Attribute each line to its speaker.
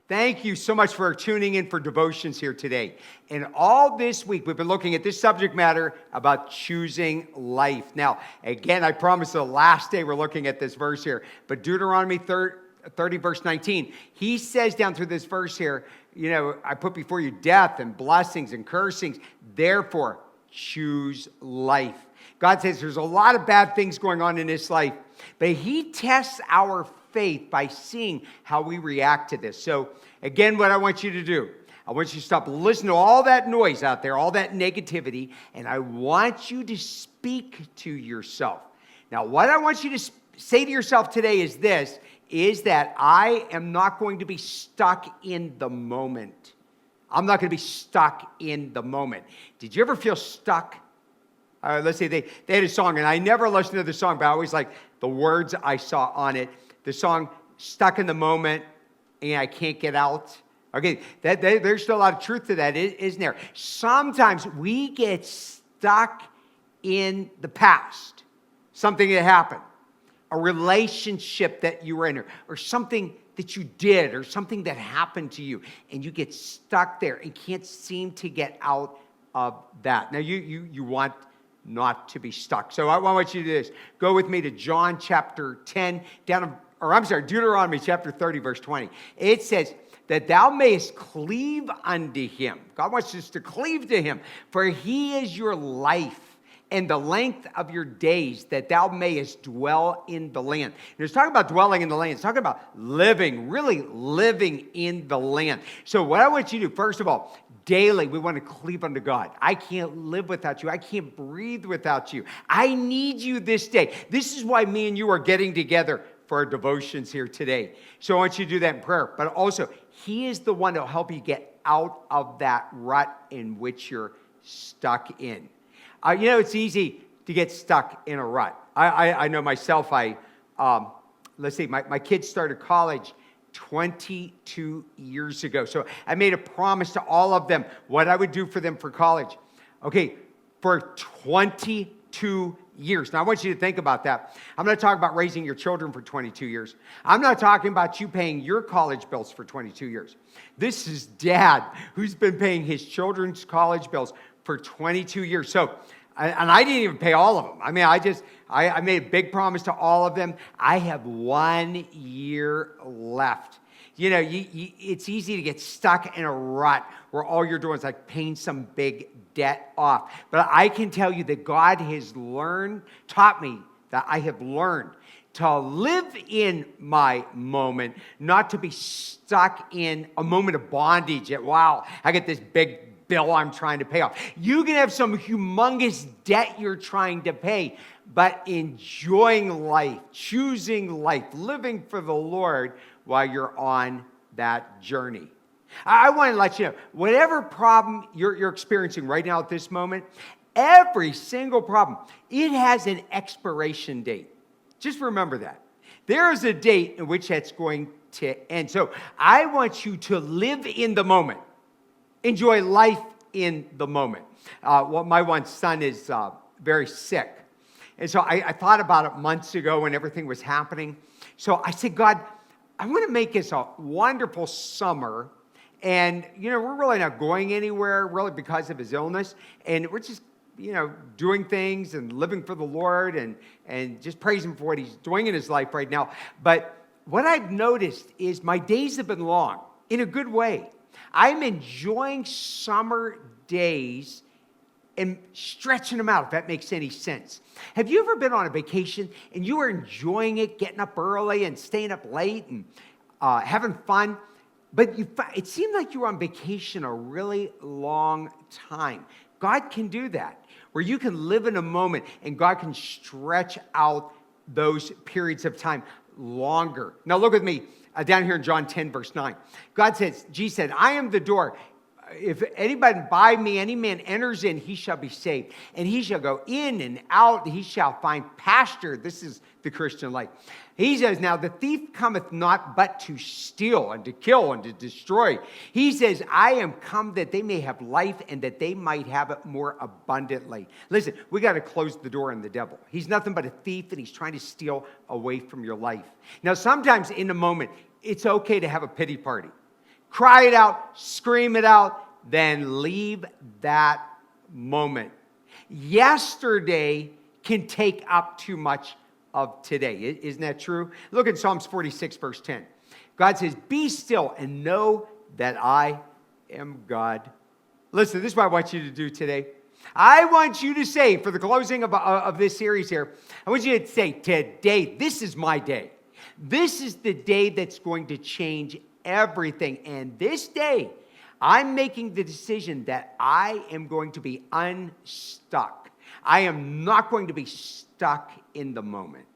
Speaker 1: Thank you so much for tuning in for devotions here today. And all this week, we've been looking at this subject matter about choosing life. Now, again, I promise the last day we're looking at this verse here, but Deuteronomy 30 verse 19, he says down through this verse here, I put before you death and blessings and cursings. Therefore, choose life. God says there's a lot of bad things going on in this life, but he tests our faith by seeing how we react to this. So again, what I want you to do, I want you to stop listening to all that noise out there, all that negativity, and I want you to speak to yourself. Now, what I want you to say to yourself today is this, is that I am not going to be stuck in the moment. I'm not going to be stuck in the moment. Did you ever feel stuck? Let's say they had a song, and I never listened to the song, but I always like the words I saw on it. The song, Stuck in the Moment, and I Can't Get Out. Okay, there's still a lot of truth to that, isn't there? Sometimes we get stuck in the past. Something that happened. A relationship that you were in, or something that you did, or something that happened to you, and you get stuck there and can't seem to get out of that. Now, you want not to be stuck. So I want you to do this. Go with me to John chapter 10, Deuteronomy chapter 30, verse 20. It says, that thou mayest cleave unto him. God wants us to cleave to him, for he is your life and the length of your days, that thou mayest dwell in the land. And it's talking about dwelling in the land. It's talking about living, really living in the land. So what I want you to do, first of all, daily, we want to cleave unto God. I can't live without you. I can't breathe without you. I need you this day. This is why me and you are getting together for our devotions here today. So I want you to do that in prayer. But also, he is the one that will help you get out of that rut in which you're stuck in. It's easy to get stuck in a rut. I know myself, let's see, my kids started college 22 years ago. So I made a promise to all of them what I would do for them for college. Okay, for 22 years. Now, I want you to think about that. I'm not talking about raising your children for 22 years. I'm not talking about you paying your college bills for 22 years. This is Dad who's been paying his children's college bills for 22 years. So, and I didn't even pay all of them. I mean, I made a big promise to all of them. I have 1 year left. It's easy to get stuck in a rut where all you're doing is like paying some big debt off. But I can tell you that God has taught me that I have learned to live in my moment, not to be stuck in a moment of bondage. Wow, I get this big bill I'm trying to pay off. You can have some humongous debt you're trying to pay, but enjoying life, choosing life, living for the Lord while you're on that journey. I want to let you know, whatever problem you're experiencing right now at this moment, every single problem, it has an expiration date. Just remember that. There is a date in which that's going to end. So I want you to live in the moment. Enjoy life in the moment. My one son is very sick. And so I thought about it months ago when everything was happening. So I said, God, I want to make this a wonderful summer. And, we're really not going anywhere, really, because of his illness. And we're just, doing things and living for the Lord and just praising him for what he's doing in his life right now. But what I've noticed is my days have been long, in a good way. I'm enjoying summer days and stretching them out, if that makes any sense. Have you ever been on a vacation and you were enjoying it, getting up early and staying up late and having fun, but it seemed like you were on vacation a really long time? God can do that, where you can live in a moment and God can stretch out those periods of time longer. Now look with me down here in John 10, verse 9. Jesus said, I am the door. If anybody by me, any man enters in, he shall be saved. And he shall go in and out. He shall find pasture. This is the Christian life. He says, now the thief cometh not but to steal and to kill and to destroy. He says, I am come that they may have life and that they might have it more abundantly. Listen, we got to close the door on the devil. He's nothing but a thief, and he's trying to steal away from your life. Now, sometimes in a moment, it's okay to have a pity party. cry it out, scream it out, then leave that moment. Yesterday can take up too much of today. Isn't that true? Look at Psalms 46, verse 10. God says, be still and know that I am God. Listen, this is what I want you to do today. I want you to say, for the closing of this series here, I want you to say, today, this is my day. This is the day that's going to change everything. And this day, I'm making the decision that I am going to be unstuck. I am not going to be stuck in the moment.